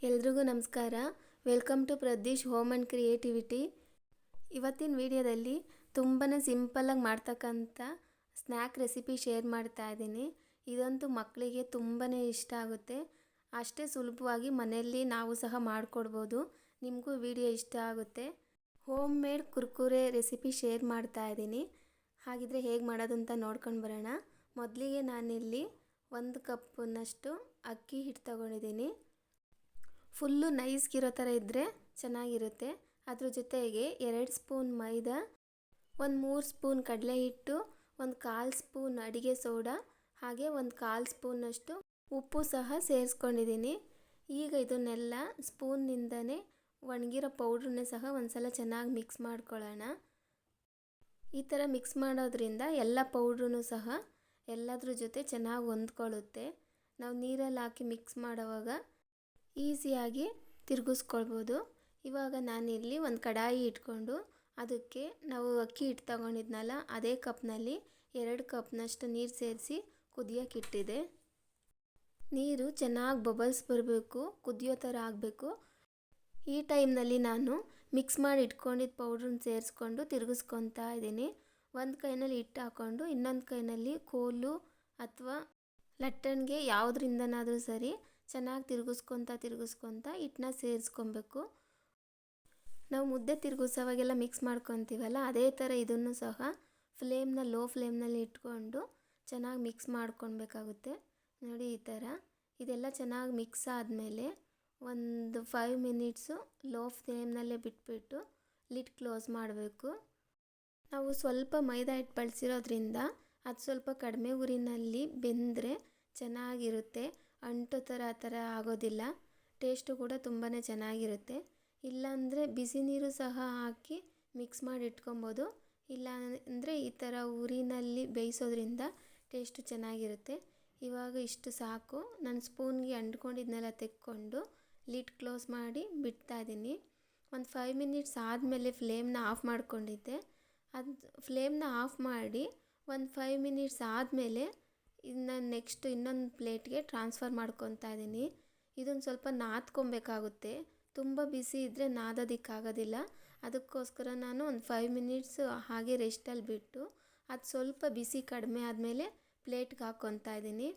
ಎಲ್ರಿಗೂ ನಮಸ್ಕಾರ. Welcome to Pradeesh home and creativity. ಇವತ್ತಿನ ವಿಡಿಯೋದಲ್ಲಿ ತುಂಬಾ ಸಿಂಪಲ್ಲಾಗಿ ಮಾಡ್ತಕ್ಕಂಥ ಸ್ನ್ಯಾಕ್ ರೆಸಿಪಿ ಶೇರ್ ಮಾಡ್ತಾ ಇದ್ದೀನಿ. ಇದಂತೂ ಮಕ್ಕಳಿಗೆ ತುಂಬಾ ಇಷ್ಟ ಆಗುತ್ತೆ. ಅಷ್ಟೇ ಸುಲಭವಾಗಿ ಮನೆಯಲ್ಲಿ ನಾವು ಸಹ ಮಾಡಿಕೊಡ್ಬೋದು. ನಿಮಗೂ ವಿಡಿಯೋ ಇಷ್ಟ ಆಗುತ್ತೆ. Home made Kurkure recipe share ಮಾಡ್ತಾ ಇದ್ದೀನಿ. ಹಾಗಿದ್ರೆ ಹೇಗೆ ಮಾಡೋದು ಅಂತ ನೋಡ್ಕೊಂಡು ಬರೋಣ. ಮೊದಲಿಗೆ ನಾನಿಲ್ಲಿ 1 ಕಪ್ನಷ್ಟು ಅಕ್ಕಿ ಹಿಟ್ಟು ತಗೊಂಡಿದ್ದೀನಿ. ಫುಲ್ಲು ನೈಸ್ಗಿರೋ ಥರ ಇದ್ದರೆ ಚೆನ್ನಾಗಿರುತ್ತೆ. ಅದ್ರ ಜೊತೆಗೆ 2 ಸ್ಪೂನ್ ಮೈದಾ, 3 ಸ್ಪೂನ್ ಕಡಲೆ ಹಿಟ್ಟು, 1/4 ಸ್ಪೂನ್ ಅಡಿಗೆ ಸೋಡಾ, ಹಾಗೆ 1/4 ಸ್ಪೂನಷ್ಟು ಉಪ್ಪು ಸಹ ಸೇರಿಸ್ಕೊಂಡಿದ್ದೀನಿ. ಈಗ ಇದನ್ನೆಲ್ಲ ಸ್ಪೂನ್ನಿಂದನೇ ಒಣಗಿರೋ ಪೌಡ್ರನ್ನೇ ಸಹ ಒಂದ್ಸಲ ಚೆನ್ನಾಗಿ ಮಿಕ್ಸ್ ಮಾಡ್ಕೊಳ್ಳೋಣ. ಈ ಥರ ಮಿಕ್ಸ್ ಮಾಡೋದ್ರಿಂದ ಎಲ್ಲ ಪೌಡ್ರೂ ಸಹ ಎಲ್ಲದ್ರ ಜೊತೆ ಚೆನ್ನಾಗಿ ಹೊಂದ್ಕೊಳ್ಳುತ್ತೆ. ನಾವು ನೀರಲ್ಲಿ ಹಾಕಿ ಮಿಕ್ಸ್ ಮಾಡೋವಾಗ ಈಸಿಯಾಗಿ ತಿರುಗಿಸ್ಕೊಳ್ಬೋದು. ಇವಾಗ ನಾನಿಲ್ಲಿ ಒಂದು ಕಡಾಯಿ ಇಟ್ಕೊಂಡು ಅದಕ್ಕೆ ನಾವು ಅಕ್ಕಿ ಹಿಟ್ಟು ತಗೊಂಡಿದ್ನಲ್ಲ ಅದೇ ಕಪ್ನಲ್ಲಿ 2 ಕಪ್ನಷ್ಟು ನೀರು ಸೇರಿಸಿ ಕುದಿಯೋಕ್ಕಿಟ್ಟಿದೆ. ನೀರು ಚೆನ್ನಾಗಿ ಬಬಲ್ಸ್ ಬರಬೇಕು, ಕುದಿಯೋ ಥರ ಆಗಬೇಕು. ಈ ಟೈಮ್ನಲ್ಲಿ ನಾನು ಮಿಕ್ಸ್ ಮಾಡಿ ಇಟ್ಕೊಂಡಿದ್ದ ಪೌಡ್ರನ್ನ ಸೇರಿಸ್ಕೊಂಡು ತಿರುಗಿಸ್ಕೊತಾ ಇದ್ದೀನಿ. ಒಂದು ಕೈನಲ್ಲಿ ಹಿಟ್ಟು ಹಾಕ್ಕೊಂಡು ಇನ್ನೊಂದು ಕೈನಲ್ಲಿ ಕೋಲು ಅಥವಾ ಲಟ್ಟಣಿಗೆ ಯಾವುದರಿಂದನಾದರೂ ಸರಿ ಚೆನ್ನಾಗಿ ತಿರುಗಿಸ್ಕೊತಾ ಹಿಟ್ಟನ್ನ ಸೇರಿಸ್ಕೊಬೇಕು. ನಾವು ಮುದ್ದೆ ತಿರುಗಿಸೋವಾಗೆಲ್ಲ ಮಿಕ್ಸ್ ಮಾಡ್ಕೊತೀವಲ್ಲ ಅದೇ ಥರ ಇದನ್ನು ಸಹ ಲೋ ಫ್ಲೇಮ್ನಲ್ಲಿ ಇಟ್ಕೊಂಡು ಚೆನ್ನಾಗಿ ಮಿಕ್ಸ್ ಮಾಡ್ಕೊಳ್ಬೇಕಾಗುತ್ತೆ. ನೋಡಿ ಈ ಥರ ಇದೆಲ್ಲ ಚೆನ್ನಾಗಿ ಮಿಕ್ಸ್ ಆದಮೇಲೆ ಒಂದು 5 ಮಿನಿಟ್ಸು ಲೋ ಫ್ಲೇಮ್ನಲ್ಲೇ ಬಿಟ್ಬಿಟ್ಟು ಲಿಡ್ ಕ್ಲೋಸ್ ಮಾಡಬೇಕು. ನಾವು ಸ್ವಲ್ಪ ಮೈದಾ ಹಿಟ್ಟು ಬಳಸಿರೋದ್ರಿಂದ ಅದು ಸ್ವಲ್ಪ ಕಡಿಮೆ ಉರಿನಲ್ಲಿ ಬೆಂದರೆ ಚೆನ್ನಾಗಿರುತ್ತೆ. ಅಂಟೋ ಆ ಥರ ಆಗೋದಿಲ್ಲ. ಟೇಸ್ಟು ಕೂಡ ತುಂಬಾ ಚೆನ್ನಾಗಿರುತ್ತೆ. ಇಲ್ಲಾಂದರೆ ಬಿಸಿ ನೀರು ಸಹ ಹಾಕಿ ಮಿಕ್ಸ್ ಮಾಡಿ ಇಟ್ಕೊಬೋದು. ಇಲ್ಲ ಅಂದರೆ ಈ ಥರ ಉರಿನಲ್ಲಿ ಬೇಯಿಸೋದ್ರಿಂದ ಟೇಸ್ಟು ಚೆನ್ನಾಗಿರುತ್ತೆ. ಇವಾಗ ಇಷ್ಟು ಸಾಕು. ನಾನು ಸ್ಪೂನ್ಗೆ ಅಂಟ್ಕೊಂಡಿದ್ನೆಲ್ಲ ತೆಕ್ಕೊಂಡು ಲಿಡ್ ಕ್ಲೋಸ್ ಮಾಡಿ ಬಿಡ್ತಾ ಇದ್ದೀನಿ. ಒಂದು 5 ಮಿನಿಟ್ಸ್ ಆದಮೇಲೆ ಫ್ಲೇಮ್ನ ಆಫ್ ಮಾಡ್ಕೊಂಡಿದ್ದೆ. ಅದು ಫ್ಲೇಮ್ನ ಆಫ್ ಮಾಡಿ ಒಂದು 5 ಮಿನಿಟ್ಸ್ ಆದಮೇಲೆ ನಾನು ನೆಕ್ಸ್ಟ್ ಇನ್ನೊಂದು ಪ್ಲೇಟ್ಗೆ ಟ್ರಾನ್ಸ್ಫರ್ ಮಾಡ್ಕೊತಾ ಇದ್ದೀನಿ. ಇದನ್ನು ಸ್ವಲ್ಪ ನಾದ್ಕೊಬೇಕಾಗುತ್ತೆ. ತುಂಬ ಬಿಸಿ ಇದ್ದರೆ ನಾದೋದಕ್ಕಾಗೋದಿಲ್ಲ. ಅದಕ್ಕೋಸ್ಕರ ನಾನು ಒಂದು 5 ಮಿನಿಟ್ಸ್ ಹಾಗೆ ರೆಸ್ಟಲ್ಲಿ ಬಿಟ್ಟು ಅದು ಸ್ವಲ್ಪ ಬಿಸಿ ಕಡಿಮೆ ಆದಮೇಲೆ ಪ್ಲೇಟ್ಗೆ ಹಾಕ್ಕೊತಾ ಇದ್ದೀನಿ.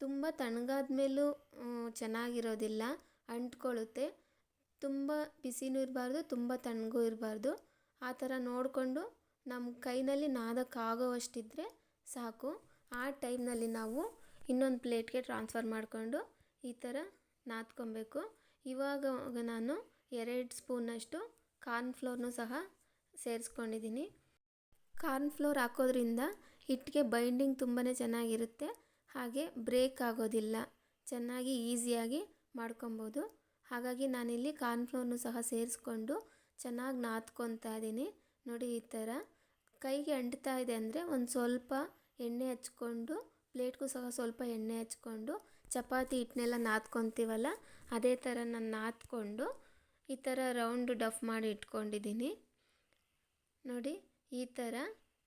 ತುಂಬ ತಣ್ಣಗಾದ ಮೇಲೂ ಚೆನ್ನಾಗಿರೋದಿಲ್ಲ, ಅಂಟ್ಕೊಳ್ಳುತ್ತೆ. ತುಂಬ ಬಿಸಿನೂ ಇರಬಾರ್ದು, ತುಂಬ ತಣ್ಣಗೂ ಇರಬಾರ್ದು. ಆ ಥರ ನೋಡಿಕೊಂಡು ನಮ್ಮ ಕೈನಲ್ಲಿ ನಾದಕ್ಕಾಗೋವಷ್ಟಿದ್ರೆ ಸಾಕು. ಆ ಟೈಮ್ನಲ್ಲಿ ನಾವು ಇನ್ನೊಂದು ಪ್ಲೇಟ್ಗೆ ಟ್ರಾನ್ಸ್ಫರ್ ಮಾಡಿಕೊಂಡು ಈ ಥರ ನಾದ್ಕೊಬೇಕು. ಇವಾಗ ನಾನು 2 ಸ್ಪೂನಷ್ಟು ಕಾರ್ನ್ಫ್ಲೋರ್ನೂ ಸಹ ಸೇರಿಸ್ಕೊಂಡಿದ್ದೀನಿ. ಕಾರ್ನ್ಫ್ಲೋರ್ ಹಾಕೋದ್ರಿಂದ ಹಿಟ್ಟಿಗೆ ಬೈಂಡಿಂಗ್ ತುಂಬಾ ಚೆನ್ನಾಗಿರುತ್ತೆ. ಹಾಗೆ ಬ್ರೇಕ್ ಆಗೋದಿಲ್ಲ, ಚೆನ್ನಾಗಿ ಈಸಿಯಾಗಿ ಮಾಡ್ಕೊಬೋದು. ಹಾಗಾಗಿ ನಾನಿಲ್ಲಿ ಕಾರ್ನ್ಫ್ಲೋರ್ನೂ ಸಹ ಸೇರಿಸ್ಕೊಂಡು ಚೆನ್ನಾಗಿ ನಾದ್ಕೊತಾ ಇದ್ದೀನಿ. ನೋಡಿ ಈ ಥರ ಕೈಗೆ ಅಂಟ್ತಾ ಇದೆ ಅಂದರೆ ಒಂದು ಸ್ವಲ್ಪ ಎಣ್ಣೆ ಹಚ್ಕೊಂಡು, ಪ್ಲೇಟ್ಗೂ ಸಹ ಸ್ವಲ್ಪ ಎಣ್ಣೆ ಹಚ್ಕೊಂಡು ಚಪಾತಿ ಹಿಟ್ಟನ್ನೆಲ್ಲ ನಾದ್ಕೊತೀವಲ್ಲ ಅದೇ ಥರ ನಾನು ನಾದ್ಕೊಂಡು ಈ ಥರ ರೌಂಡ್ ಡಫ್ ಮಾಡಿ ಇಟ್ಕೊಂಡಿದ್ದೀನಿ. ನೋಡಿ ಈ ಥರ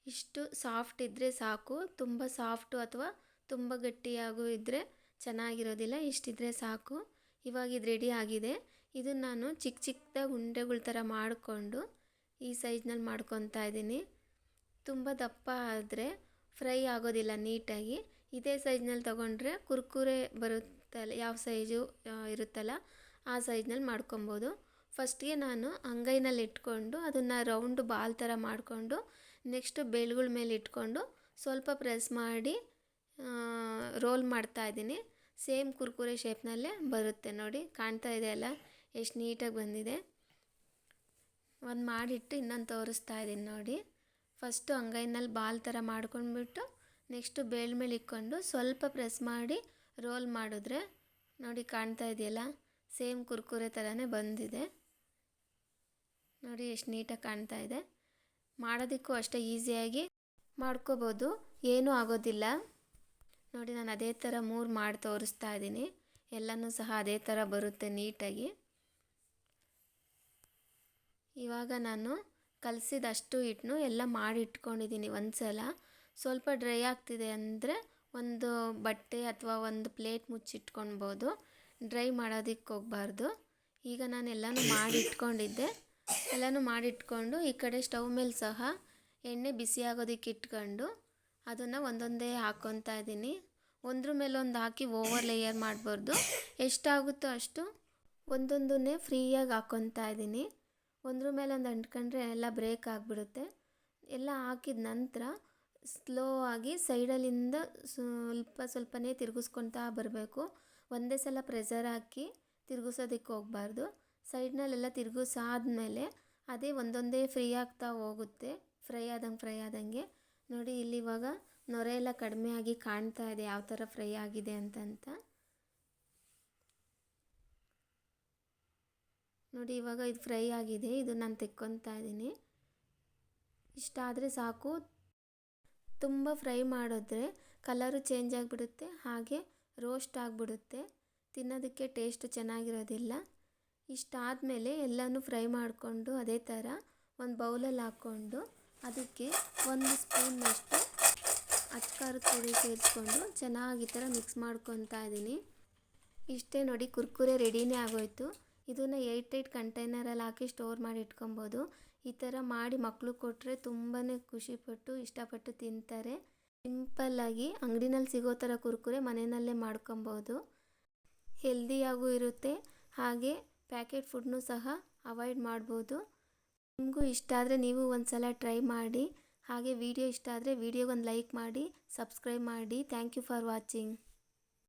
ಇಷ್ಟು ಸಾಫ್ಟ್ ಇದ್ದರೆ ಸಾಕು. ತುಂಬ ಸಾಫ್ಟು ಅಥವಾ ತುಂಬ ಗಟ್ಟಿಯಾಗೂ ಇದ್ದರೆ ಚೆನ್ನಾಗಿರೋದಿಲ್ಲ. ಇಷ್ಟಿದ್ರೆ ಸಾಕು. ಇವಾಗ ಇದು ರೆಡಿ ಆಗಿದೆ. ಇದನ್ನು ನಾನು ಚಿಕ್ಕ ಚಿಕ್ಕದಾಗಿ ಉಂಡೆಗಳ ಥರ ಮಾಡಿಕೊಂಡು ಈ ಸೈಜ್ನಲ್ಲಿ ಮಾಡ್ಕೊತಾ ಇದ್ದೀನಿ. ತುಂಬ ದಪ್ಪ ಆದರೆ ಫ್ರೈ ಆಗೋದಿಲ್ಲ ನೀಟಾಗಿ. ಇದೇ ಸೈಜ್ನಲ್ಲಿ ತೊಗೊಂಡ್ರೆ ಕುರ್ಕುರೆ ಬರುತ್ತಲ್ಲ, ಯಾವ ಸೈಜು ಇರುತ್ತಲ್ಲ ಆ ಸೈಜ್ನಲ್ಲಿ ಮಾಡ್ಕೊಬೋದು. ಫಸ್ಟ್ಗೆ ನಾನು ಅಂಗೈನಲ್ಲಿ ಇಟ್ಕೊಂಡು ಅದನ್ನು ರೌಂಡ್ ಬಾಲ್ ಥರ ಮಾಡಿಕೊಂಡು ನೆಕ್ಸ್ಟು ಬೆಳ್ಗಳ ಮೇಲೆ ಇಟ್ಕೊಂಡು ಸ್ವಲ್ಪ ಪ್ರೆಸ್ ಮಾಡಿ ರೋಲ್ ಮಾಡ್ತಾಯಿದ್ದೀನಿ. ಸೇಮ್ ಕುರ್ಕುರೆ ಶೇಪ್ನಲ್ಲೇ ಬರುತ್ತೆ. ನೋಡಿ ಕಾಣ್ತಾ ಇದೆ ಅಲ್ಲ ಎಷ್ಟು ನೀಟಾಗಿ ಬಂದಿದೆ. ಒಂದು ಮಾಡಿಟ್ಟು ಇನ್ನೊಂದು ತೋರಿಸ್ತಾ ಇದ್ದೀನಿ ನೋಡಿ. ಫಸ್ಟು ಅಂಗೈನಲ್ಲಿ ಬಾಲ್ ಥರ ಮಾಡ್ಕೊಂಡ್ಬಿಟ್ಟು ನೆಕ್ಸ್ಟು ಬೇಳ ಮೇಲೆ ಇಟ್ಕೊಂಡು ಸ್ವಲ್ಪ ಪ್ರೆಸ್ ಮಾಡಿ ರೋಲ್ ಮಾಡಿದ್ರೆ ನೋಡಿ ಕಾಣ್ತಾ ಇದೆಯಲ್ಲ, ಸೇಮ್ ಕುರ್ಕುರೆ ಥರನೇ ಬಂದಿದೆ. ನೋಡಿ ಎಷ್ಟು ನೀಟಾಗಿ ಕಾಣ್ತಾ ಇದೆ. ಮಾಡೋದಕ್ಕೂ ಅಷ್ಟೇ ಈಸಿಯಾಗಿ ಮಾಡ್ಕೋಬೋದು, ಏನೂ ಆಗೋದಿಲ್ಲ. ನೋಡಿ ನಾನು ಅದೇ ಥರ 3 ಮಾಡಿ ತೋರಿಸ್ತಾ ಇದ್ದೀನಿ. ಎಲ್ಲನೂ ಸಹ ಅದೇ ಥರ ಬರುತ್ತೆ ನೀಟಾಗಿ. ಇವಾಗ ನಾನು ಕಲಸಿದಷ್ಟು ಹಿಟ್ಟನ್ನು ಎಲ್ಲ ಮಾಡಿ ಇಟ್ಕೊಂಡಿದ್ದೀನಿ ಒಂದು ಸಲ. ಸ್ವಲ್ಪ ಡ್ರೈ ಆಗ್ತಿದೆ ಅಂದರೆ ಒಂದು ಬಟ್ಟೆ ಅಥವಾ ಒಂದು ಪ್ಲೇಟ್ ಮುಚ್ಚಿಟ್ಕೊಳ್ಬೋದು. ಡ್ರೈ ಮಾಡೋದಕ್ಕೆ ಹೋಗಬಾರ್ದು. ಈಗ ನಾನು ಎಲ್ಲನೂ ಮಾಡಿಟ್ಕೊಂಡಿದ್ದೆ. ಎಲ್ಲನೂ ಮಾಡಿಟ್ಕೊಂಡು ಈ ಕಡೆ ಸ್ಟವ್ ಮೇಲೆ ಸಹ ಎಣ್ಣೆ ಬಿಸಿ ಆಗೋದಕ್ಕೆ ಇಟ್ಕೊಂಡು ಅದನ್ನು ಒಂದೊಂದೇ ಹಾಕ್ಕೊತಾ ಇದ್ದೀನಿ. ಒಂದ್ರ ಮೇಲೊಂದು ಹಾಕಿ ಓವರ್ ಲೇಯರ್ ಮಾಡಬಾರ್ದು. ಎಷ್ಟಾಗುತ್ತೋ ಅಷ್ಟು ಒಂದೊಂದನ್ನೇ ಫ್ರೀಯಾಗಿ ಹಾಕ್ಕೊತಾ ಇದ್ದೀನಿ. ಒಂದ್ರ ಮೇಲೊಂದು ಅಂಟ್ಕೊಂಡ್ರೆ ಎಲ್ಲ ಬ್ರೇಕ್ ಆಗಿಬಿಡುತ್ತೆ. ಎಲ್ಲ ಹಾಕಿದ ನಂತರ ಸ್ಲೋ ಆಗಿ ಸೈಡಲ್ಲಿಂದ ಸ್ವಲ್ಪನೇ ತಿರುಗಿಸ್ಕೊತಾ ಬರಬೇಕು. ಒಂದೇ ಸಲ ಪ್ರೆಷರ್ ಹಾಕಿ ತಿರುಗಿಸೋದಕ್ಕೆ ಹೋಗಬಾರ್ದು. ಸೈಡ್ನಲ್ಲೆಲ್ಲ ತಿರುಗಿಸಾದ್ಮೇಲೆ ಅದೇ ಒಂದೊಂದೇ ಫ್ರೀ ಆಗ್ತಾ ಹೋಗುತ್ತೆ. ಫ್ರೈ ಆದಂಗೆ ನೋಡಿ. ಇಲ್ಲಿ ಇವಾಗ ನೊರೆ ಎಲ್ಲ ಕಡಿಮೆ ಆಗಿ ಕಾಣ್ತಾ ಇದೆ ಯಾವ ಥರ ಫ್ರೈ ಆಗಿದೆ ಅಂತ ನೋಡಿ. ಇವಾಗ ಇದು ಫ್ರೈ ಆಗಿದೆ. ಇದು ನಾನು ತೆಕ್ಕೊತಾ ಇದ್ದೀನಿ. ಇಷ್ಟ ಆದರೆ ಸಾಕು. ತುಂಬ ಫ್ರೈ ಮಾಡಿದ್ರೆ ಕಲರು ಚೇಂಜ್ ಆಗಿಬಿಡುತ್ತೆ, ಹಾಗೆ ರೋಸ್ಟ್ ಆಗಿಬಿಡುತ್ತೆ. ತಿನ್ನೋದಕ್ಕೆ ಟೇಸ್ಟ್ ಚೆನ್ನಾಗಿರೋದಿಲ್ಲ. ಇಷ್ಟಾದಮೇಲೆ ಎಲ್ಲನೂ ಫ್ರೈ ಮಾಡಿಕೊಂಡು ಅದೇ ಥರ ಒಂದು ಬೌಲಲ್ಲಿ ಹಾಕ್ಕೊಂಡು ಅದಕ್ಕೆ 1 ಸ್ಪೂನ್ನಷ್ಟು ಅಚ್ಕಾರದ ಪುಡಿ ಸೇರಿಸ್ಕೊಂಡು ಚೆನ್ನಾಗಿ ಈ ಥರ ಮಿಕ್ಸ್ ಮಾಡ್ಕೊತಾ ಇದ್ದೀನಿ. ಇಷ್ಟೇ ನೋಡಿ, ಕುರ್ಕುರೆ ರೆಡಿನೇ ಆಗೋಯ್ತು. ಇದನ್ನು ಏರ್ಟೈಟ್ ಕಂಟೈನರಲ್ಲಿ ಹಾಕಿ ಸ್ಟೋರ್ ಮಾಡಿ ಇಟ್ಕೊಬೋದು. ಈ ಥರ ಮಾಡಿ ಮಕ್ಕಳು ಕೊಟ್ಟರೆ ತುಂಬಾ ಖುಷಿಪಟ್ಟು ಇಷ್ಟಪಟ್ಟು ತಿಂತಾರೆ. ಸಿಂಪಲ್ಲಾಗಿ ಅಂಗಡಿನಲ್ಲಿ ಸಿಗೋ ಥರ ಕುರ್ಕುರೆ ಮನೆಯಲ್ಲೇ ಮಾಡ್ಕೊಬೋದು. ಹೆಲ್ದಿಯಾಗೂ ಇರುತ್ತೆ, ಹಾಗೆ ಪ್ಯಾಕೆಟ್ ಫುಡ್ನೂ ಸಹ ಅವಾಯ್ಡ್ ಮಾಡ್ಬೋದು. ನಿಮಗೂ ಇಷ್ಟ ಆದರೆ ನೀವು ಒಂದು ಸಲ ಟ್ರೈ ಮಾಡಿ. ಹಾಗೆ ವಿಡಿಯೋ ಇಷ್ಟ ಆದರೆ ವಿಡಿಯೋಗೊಂದು ಲೈಕ್ ಮಾಡಿ, ಸಬ್ಸ್ಕ್ರೈಬ್ ಮಾಡಿ. Thank you for watching.